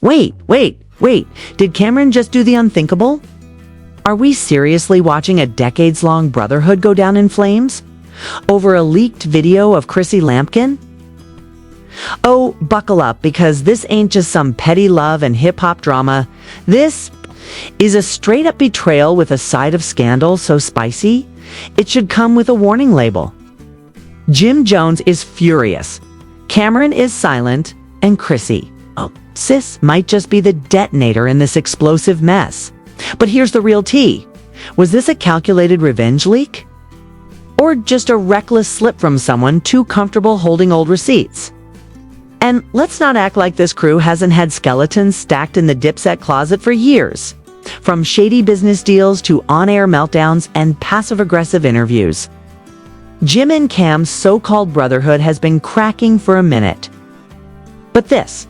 Wait. Did Camron just do the unthinkable? Are we seriously watching a decades-long brotherhood go down in flames? Over a leaked video of Chrissy Lampkin? Oh, buckle up, because this ain't just some petty love and hip-hop drama. This is a straight-up betrayal with a side of scandal so spicy, it should come with a warning label. Jim Jones is furious. Camron is silent, and Chrissy, sis, might just be the detonator in this explosive mess. But here's the real tea. Was this a calculated revenge leak? Or just a reckless slip from someone too comfortable holding old receipts? And let's not act like this crew hasn't had skeletons stacked in the Dipset closet for years. From shady business deals to on-air meltdowns and passive-aggressive interviews. Jim and Cam's so-called brotherhood has been cracking for a minute. But this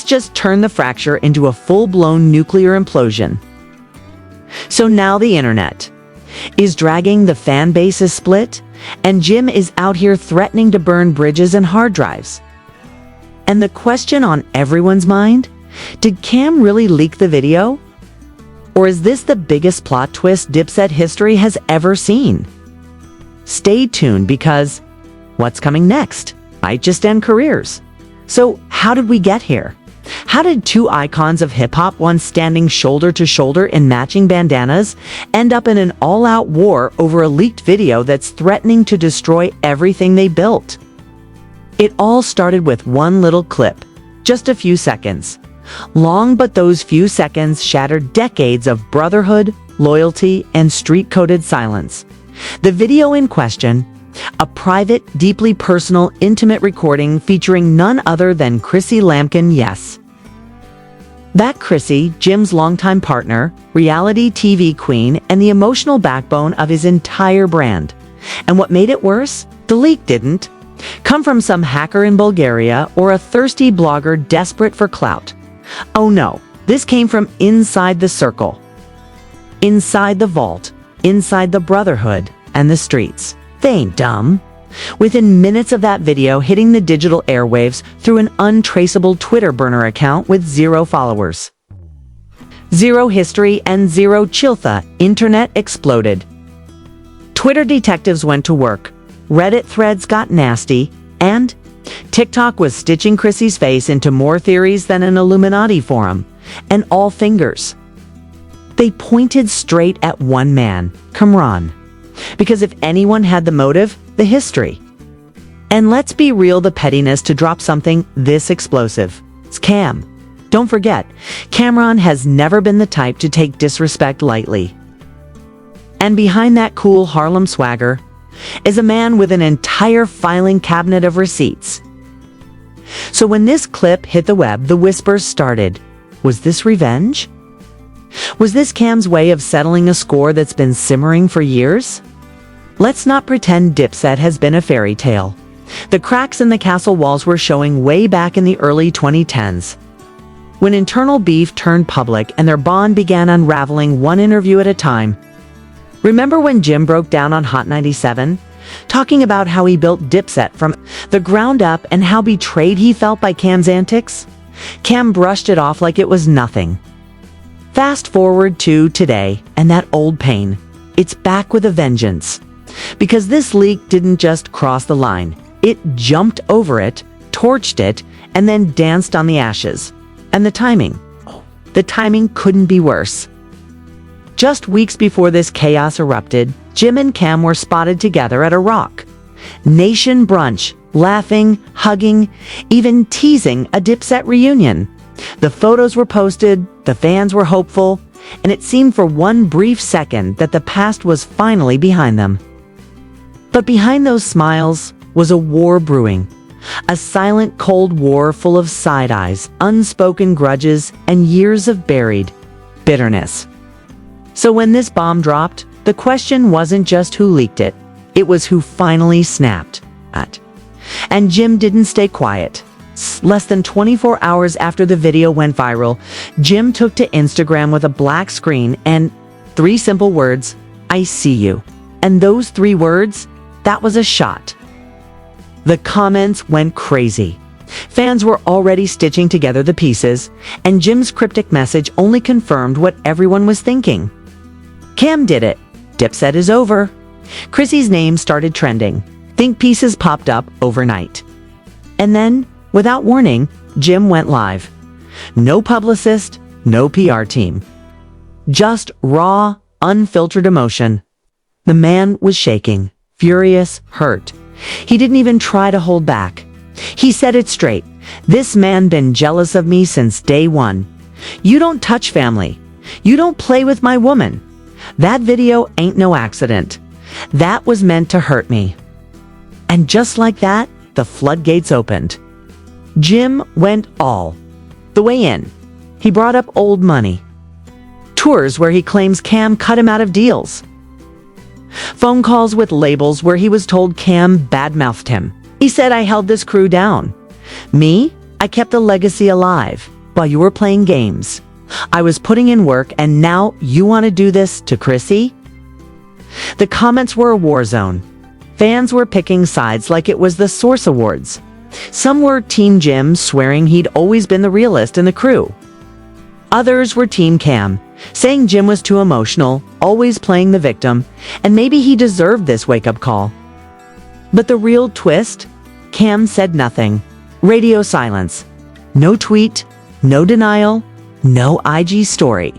just turned the fracture into a full-blown nuclear implosion. So now the internet is dragging the fan base is split, and Jim is out here threatening to burn bridges and hard drives. And the question on everyone's mind, did Cam really leak the video? Or is this the biggest plot twist Dipset history has ever seen? Stay tuned, because what's coming next might just end careers. So how did we get here? How did two icons of hip-hop, once standing shoulder to shoulder in matching bandanas, end up in an all-out war over a leaked video that's threatening to destroy everything they built? It all started with one little clip, just a few seconds. Long, but those few seconds shattered decades of brotherhood, loyalty, and street-coded silence. The video in question, a private, deeply personal, intimate recording featuring none other than Chrissy Lampkin, yes. That Chrissy, Jim's longtime partner, reality TV queen, and the emotional backbone of his entire brand. And what made it worse? The leak didn't come from some hacker in Bulgaria or a thirsty blogger desperate for clout. Oh no, this came from inside the circle. Inside the vault, inside the brotherhood, and the streets. They ain't dumb. Within minutes of that video hitting the digital airwaves through an untraceable Twitter burner account with 0 followers, 0 history, and 0 chiltha, internet exploded. Twitter detectives went to work, Reddit threads got nasty, and TikTok was stitching Chrissy's face into more theories than an Illuminati forum, and all fingers. They pointed straight at one man, Camron. Because if anyone had the motive, the history. And let's be real, the pettiness to drop something this explosive. It's Cam. Don't forget, Camron has never been the type to take disrespect lightly. And behind that cool Harlem swagger is a man with an entire filing cabinet of receipts. So when this clip hit the web, the whispers started. Was this revenge? Was this Cam's way of settling a score that's been simmering for years? Let's not pretend Dipset has been a fairy tale. The cracks in the castle walls were showing way back in the early 2010s. When internal beef turned public and their bond began unraveling one interview at a time. Remember when Jim broke down on Hot 97, talking about how he built Dipset from the ground up and how betrayed he felt by Cam's antics? Cam brushed it off like it was nothing. Fast forward to today, and that old pain. It's back with a vengeance. Because this leak didn't just cross the line. It jumped over it, torched it, and then danced on the ashes. And the timing couldn't be worse. Just weeks before this chaos erupted, Jim and Cam were spotted together at a rock. Nation brunch, laughing, hugging, even teasing a Dipset reunion. The photos were posted, the fans were hopeful, and it seemed for one brief second that the past was finally behind them. But behind those smiles was a war brewing. A silent, cold war full of side eyes, unspoken grudges, and years of buried bitterness. So when this bomb dropped, the question wasn't just who leaked it. It was who finally snapped. And Jim didn't stay quiet. Less than 24 hours after the video went viral, Jim took to Instagram with a black screen and 3 simple words, "I see you." And those 3 words, that was a shot. The comments went crazy. Fans were already stitching together the pieces, and Jim's cryptic message only confirmed what everyone was thinking. Cam did it. Dipset is over. Chrissy's name started trending. Think pieces popped up overnight. And then, without warning, Jim went live. No publicist, no PR team. Just raw, unfiltered emotion. The man was shaking, furious, hurt. He didn't even try to hold back. He said it straight. This man been jealous of me since day one. You don't touch family. You don't play with my woman. That video ain't no accident. That was meant to hurt me. And just like that, the floodgates opened. Jim went all the way in. He brought up old money. Tours where he claims Cam cut him out of deals. Phone calls with labels where he was told Cam badmouthed him. He said, I held this crew down. Me, I kept the legacy alive while you were playing games. I was putting in work, and now you want to do this to Chrissy? The comments were a war zone. Fans were picking sides like it was the Source Awards. Some were Team Jim, swearing he'd always been the realist in the crew. Others were Team Cam, saying Jim was too emotional, always playing the victim, and maybe he deserved this wake-up call. But the real twist? Cam said nothing. Radio silence. No tweet, no denial, no IG story.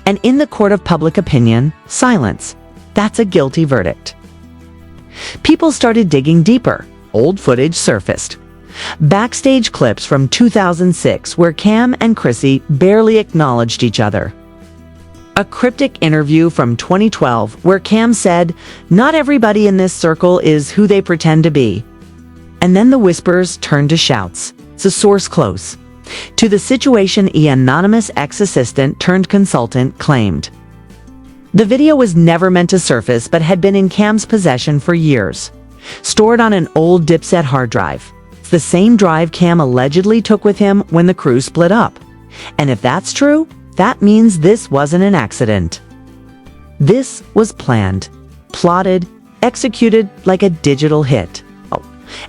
And in the court of public opinion, silence. That's a guilty verdict. People started digging deeper. Old footage surfaced. Backstage clips from 2006 where Cam and Chrissy barely acknowledged each other. A cryptic interview from 2012 where Cam said, "Not everybody in this circle is who they pretend to be." And then the whispers turned to shouts. It's a source close to the situation. An anonymous ex-assistant turned consultant claimed. The video was never meant to surface but had been in Cam's possession for years, stored on an old Dipset hard drive. It's the same drive Cam allegedly took with him when the crew split up. And if that's true, that means this wasn't an accident. This was planned, plotted, executed like a digital hit. Oh,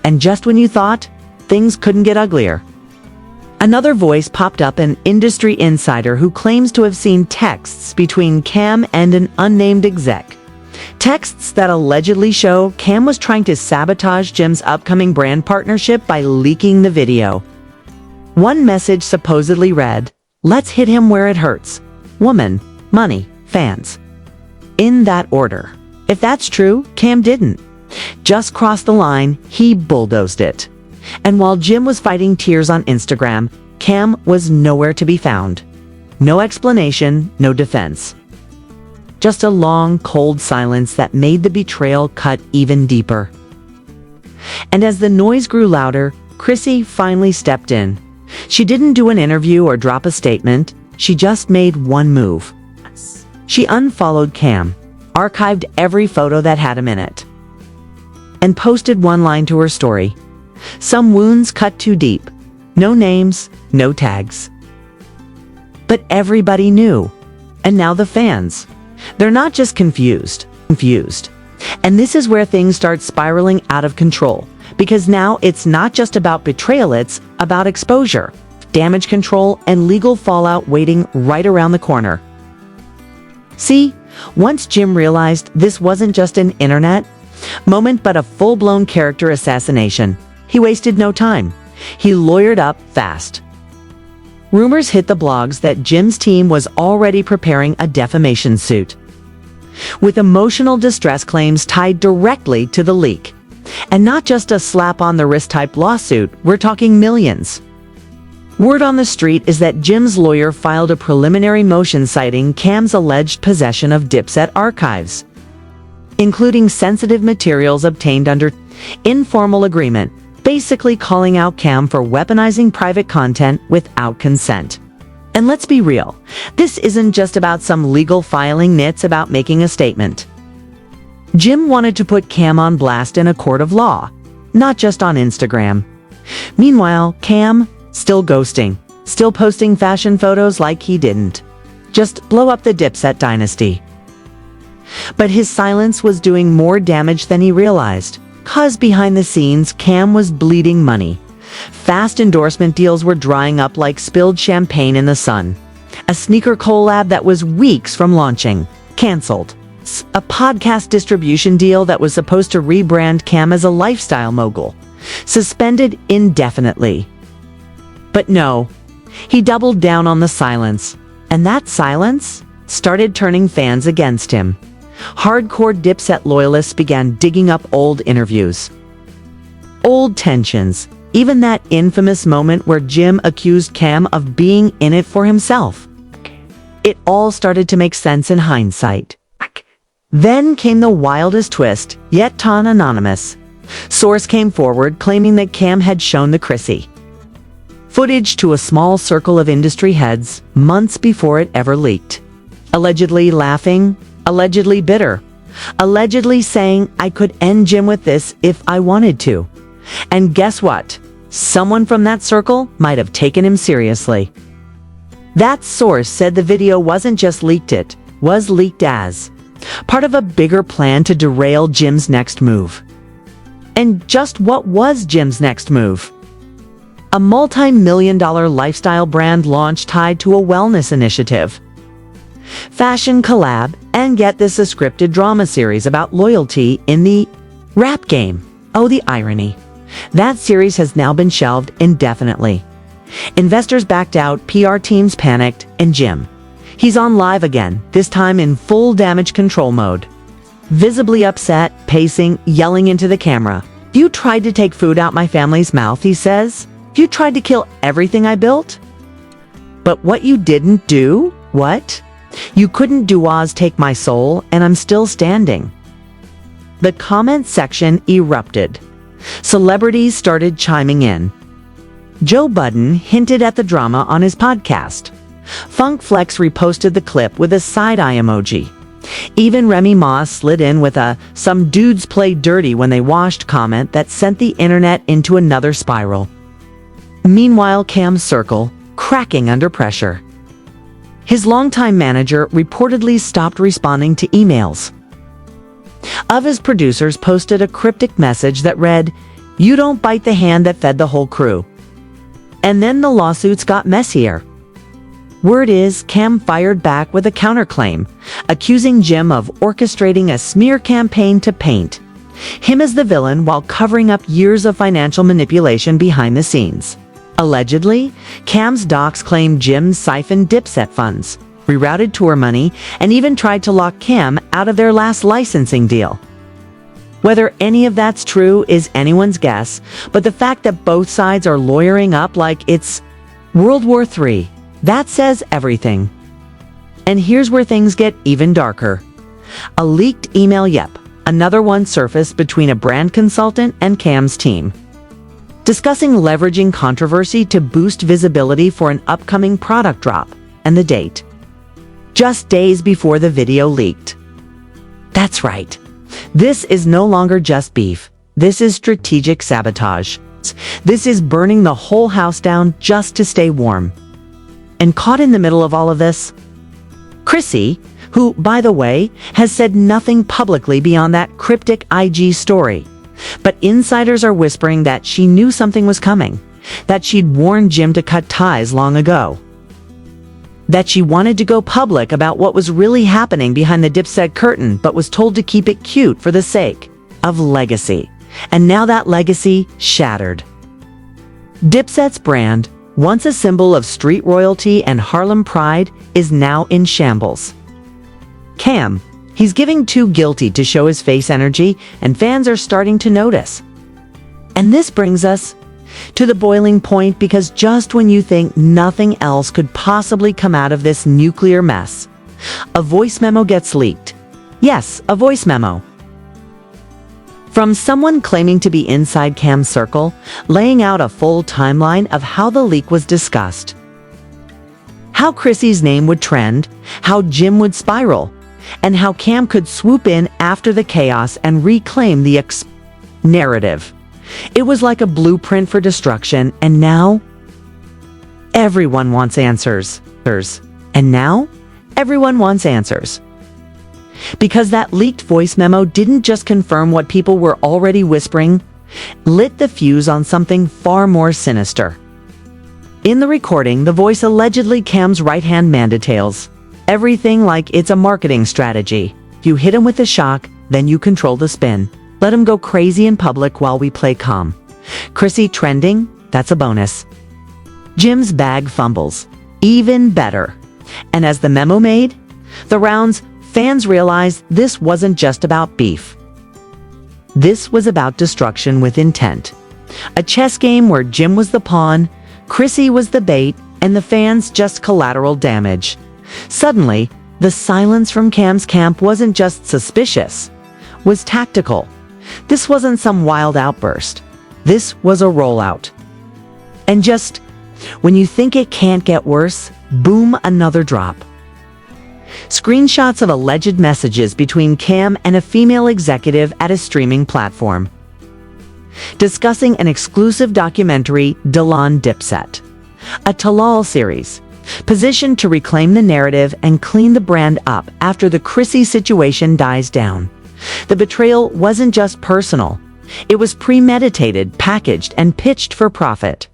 and just when you thought things couldn't get uglier, another voice popped up, an industry insider who claims to have seen texts between Cam and an unnamed exec. Texts that allegedly show Cam was trying to sabotage Jim's upcoming brand partnership by leaking the video. One message supposedly read, "Let's hit him where it hurts. Woman, money, fans." In that order. If that's true, Cam didn't just cross the line, he bulldozed it. And while Jim was fighting tears on Instagram, Cam was nowhere to be found. No explanation, no defense. Just a long, cold silence that made the betrayal cut even deeper. And as the noise grew louder, Chrissy finally stepped in. She didn't do an interview or drop a statement. She just made one move. She unfollowed Cam, archived every photo that had him in it, and posted one line to her story. "Some wounds cut too deep. No names, no tags." But everybody knew. And now the fans. They're not just confused. And this is where things start spiraling out of control. Because now it's not just about betrayal, it's about exposure, damage control, and legal fallout waiting right around the corner. See, once Jim realized this wasn't just an internet moment but a full-blown character assassination, he wasted no time. He lawyered up fast. Rumors hit the blogs that Jim's team was already preparing a defamation suit, with emotional distress claims tied directly to the leak. And not just a slap-on-the-wrist type lawsuit, we're talking millions. Word on the street is that Jim's lawyer filed a preliminary motion citing Cam's alleged possession of Dipset archives, including sensitive materials obtained under informal agreement, basically calling out Cam for weaponizing private content without consent. And let's be real, this isn't just about some legal filing, it's about making a statement. Jim wanted to put Cam on blast in a court of law, not just on Instagram. Meanwhile, Cam, still ghosting, still posting fashion photos like he didn't just blow up the Dipset dynasty. But his silence was doing more damage than he realized. Cause behind the scenes, Cam was bleeding money. Fast endorsement deals were drying up like spilled champagne in the sun. A sneaker collab that was weeks from launching, canceled. A podcast distribution deal that was supposed to rebrand Cam as a lifestyle mogul, suspended indefinitely. But no, he doubled down on the silence, and that silence started turning fans against him. Hardcore Dipset loyalists began digging up old interviews, old tensions, even that infamous moment where Jim accused Cam of being in it for himself. It all started to make sense in hindsight. Then came the wildest twist, yet anonymous. Source came forward claiming that Cam had shown the Chrissy footage to a small circle of industry heads months before it ever leaked. Allegedly laughing, allegedly bitter, allegedly saying, "I could end Jim with this if I wanted to." And guess what? Someone from that circle might have taken him seriously. That source said the video wasn't just leaked, it was leaked as part of a bigger plan to derail Jim's next move. And just what was Jim's next move? A multi-million-dollar lifestyle brand launch tied to a wellness initiative. Fashion collab, and get this, a scripted drama series about loyalty in the rap game. Oh, the irony. That series has now been shelved indefinitely. Investors backed out, PR teams panicked, and Jim, he's on live again, this time in full damage control mode. Visibly upset, pacing, yelling into the camera. "You tried to take food out my family's mouth," he says. "You tried to kill everything I built. But what you didn't do, what? You couldn't do was take my soul, and I'm still standing." The comment section erupted. Celebrities started chiming in. Joe Budden hinted at the drama on his podcast. Funk Flex reposted the clip with a side-eye emoji. Even Remy Ma slid in with a "some dudes play dirty when they washed" comment that sent the internet into another spiral. Meanwhile, Cam's circle, cracking under pressure. His longtime manager reportedly stopped responding to emails. Of his producers posted a cryptic message that read, "You don't bite the hand that fed the whole crew." And then the lawsuits got messier. Word is Cam fired back with a counterclaim, accusing Jim of orchestrating a smear campaign to paint him as the villain while covering up years of financial manipulation behind the scenes. Allegedly, Cam's docs claimed Jim siphoned Dipset funds, rerouted tour money, and even tried to lock Cam out of their last licensing deal. Whether any of that's true is anyone's guess, but the fact that both sides are lawyering up like it's World War III, that says everything. And here's where things get even darker. A leaked email, another one surfaced between a brand consultant and Cam's team, discussing leveraging controversy to boost visibility for an upcoming product drop, and the date, just days before the video leaked. That's right. This is no longer just beef. This is strategic sabotage. This is burning the whole house down just to stay warm. And caught in the middle of all of this, Chrissy, who, by the way, has said nothing publicly beyond that cryptic IG story. But insiders are whispering that she knew something was coming, that she'd warned Jim to cut ties long ago, that she wanted to go public about what was really happening behind the Dipset curtain, but was told to keep it cute for the sake of legacy. And now that legacy shattered. Dipset's brand, once a symbol of street royalty and Harlem pride, is now in shambles. Cam, he's giving too guilty to show his face energy, and fans are starting to notice. And this brings us to the boiling point, because just when you think nothing else could possibly come out of this nuclear mess, a voice memo gets leaked. Yes, a voice memo. From someone claiming to be inside Cam's circle, laying out a full timeline of how the leak was discussed. How Chrissy's name would trend, how Jim would spiral, and how Cam could swoop in after the chaos and reclaim the narrative. It was like a blueprint for destruction, and now everyone wants answers. And now everyone wants answers. Because that leaked voice memo didn't just confirm what people were already whispering, lit the fuse on something far more sinister. In the recording, the voice allegedly Cam's right-hand man details everything like it's a marketing strategy. You hit him with the shock, then you control the spin. Let him go crazy in public while we play calm. Chrissy trending? That's a bonus. Jim's bag fumbles. Even better. And as the memo made the rounds, fans realized this wasn't just about beef. This was about destruction with intent. A chess game where Jim was the pawn, Chrissy was the bait, and the fans just collateral damage. Suddenly, the silence from Cam's camp wasn't just suspicious, was tactical. This wasn't some wild outburst. This was a rollout. And just when you think it can't get worse, boom, another drop. Screenshots of alleged messages between Cam and a female executive at a streaming platform, discussing an exclusive documentary, Delon Dipset, a Talal series, positioned to reclaim the narrative and clean the brand up after the Chrissy situation dies down. The betrayal wasn't just personal. It was premeditated, packaged, and pitched for profit.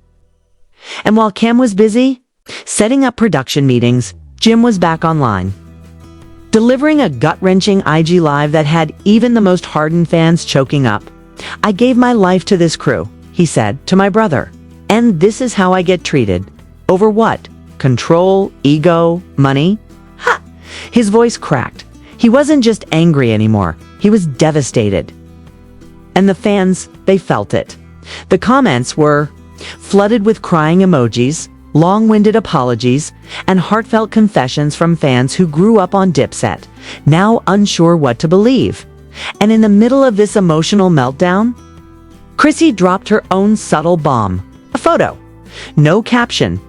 And while Cam was busy setting up production meetings, Jim was back online, delivering a gut-wrenching IG Live that had even the most hardened fans choking up. "I gave my life to this crew," he said, "to my brother. And this is how I get treated. Over what? Control, ego, money?" Ha! His voice cracked. He wasn't just angry anymore. He was devastated. And the fans, they felt it. The comments were flooded with crying emojis, long-winded apologies, and heartfelt confessions from fans who grew up on Dipset, now unsure what to believe. And in the middle of this emotional meltdown, Chrissy dropped her own subtle bomb. A photo. No caption.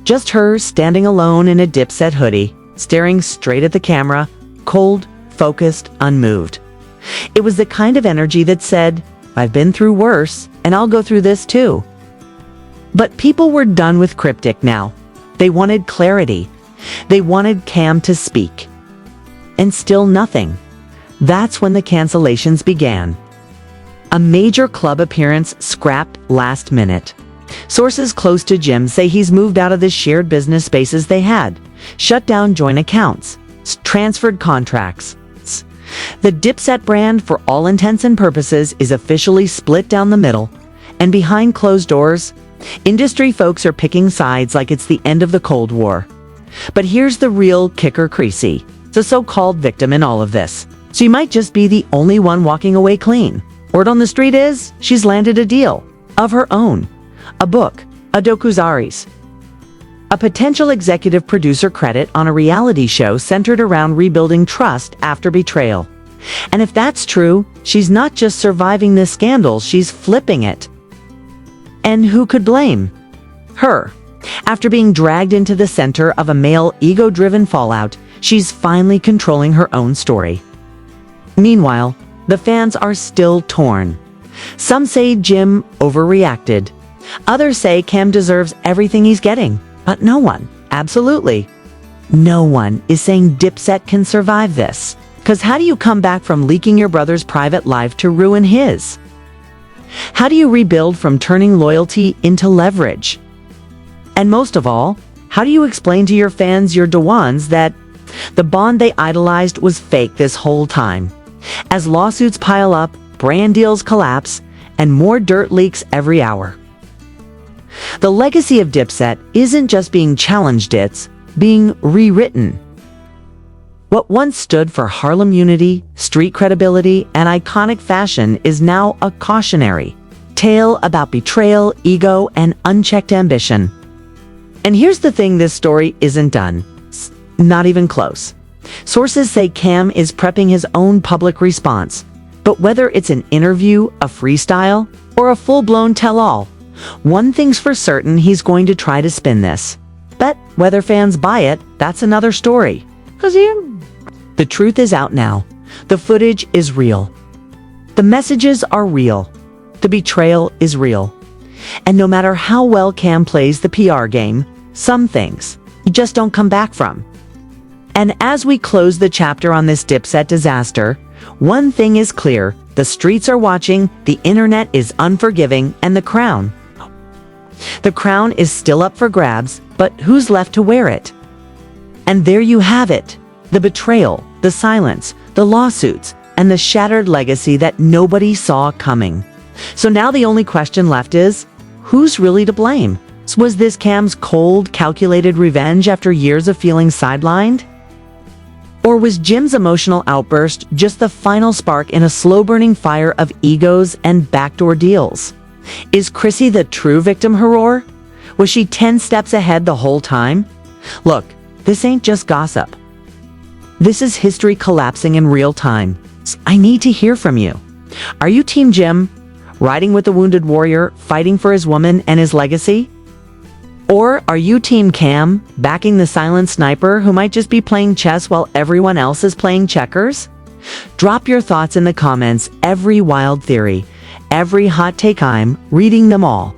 Just her standing alone in a Dipset hoodie, staring straight at the camera, cold, focused, unmoved. It was the kind of energy that said, "I've been through worse, and I'll go through this too." But people were done with cryptic now. They wanted clarity. They wanted Cam to speak. And still nothing. That's when the cancellations began. A major club appearance scrapped last minute. Sources close to Jim say he's moved out of the shared business spaces they had, shut down joint accounts, transferred contracts. The Dipset brand, for all intents and purposes, is officially split down the middle, and behind closed doors, industry folks are picking sides like it's the end of the Cold War. But here's the real kicker: Chrissy, the so-called victim in all of this. She might just be the only one walking away clean. Word on the street is, she's landed a deal of her own. A book, a docuseries, a potential executive producer credit on a reality show centered around rebuilding trust after betrayal. And if that's true, she's not just surviving this scandal, she's flipping it. And who could blame her? After being dragged into the center of a male ego-driven fallout, she's finally controlling her own story. Meanwhile, the fans are still torn. Some say Jim overreacted. Others say Cam deserves everything he's getting. But no one, absolutely no one, is saying Dipset can survive this. Because how do you come back from leaking your brother's private life to ruin his? How do you rebuild from turning loyalty into leverage? And most of all, how do you explain to your fans, your Dawans, that the bond they idolized was fake this whole time? As lawsuits pile up, brand deals collapse, and more dirt leaks every hour. The legacy of Dipset isn't just being challenged, it's being rewritten. What once stood for Harlem unity, street credibility, and iconic fashion is now a cautionary tale about betrayal, ego, and unchecked ambition. And here's the thing: this story isn't done. Not even close. Sources say Cam is prepping his own public response. But whether it's an interview, a freestyle, or a full-blown tell-all, one thing's for certain: he's going to try to spin this. But whether fans buy it, that's another story. The truth is out now. The footage is real. The messages are real. The betrayal is real. And no matter how well Cam plays the PR game, some things you just don't come back from. And as we close the chapter on this Dipset disaster, one thing is clear: The streets are watching, the internet is unforgiving, and the crown. The crown is still up for grabs, but who's left to wear it? And there you have it. The betrayal, the silence, the lawsuits, and the shattered legacy that nobody saw coming. So now the only question left is, who's really to blame? Was this Cam's cold, calculated revenge after years of feeling sidelined? Or was Jim's emotional outburst just the final spark in a slow-burning fire of egos and backdoor deals? Is Chrissy the true victim heroine? Was she 10 steps ahead the whole time? Look, this ain't just gossip. This is history collapsing in real time. I need to hear from you. Are you Team Jim, riding with the wounded warrior, fighting for his woman and his legacy? Or are you Team Cam, backing the silent sniper who might just be playing chess while everyone else is playing checkers? Drop your thoughts in the comments, every wild theory, every hot take, I'm reading them all.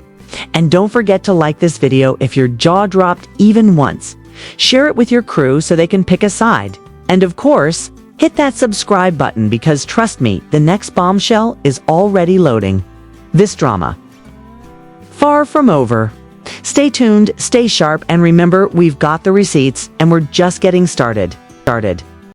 And don't forget to like this video if your jaw dropped even once. Share it with your crew so they can pick a side. And of course, hit that subscribe button because trust me, the next bombshell is already loading. This drama, far from over. Stay tuned, stay sharp, and remember, we've got the receipts and we're just getting started.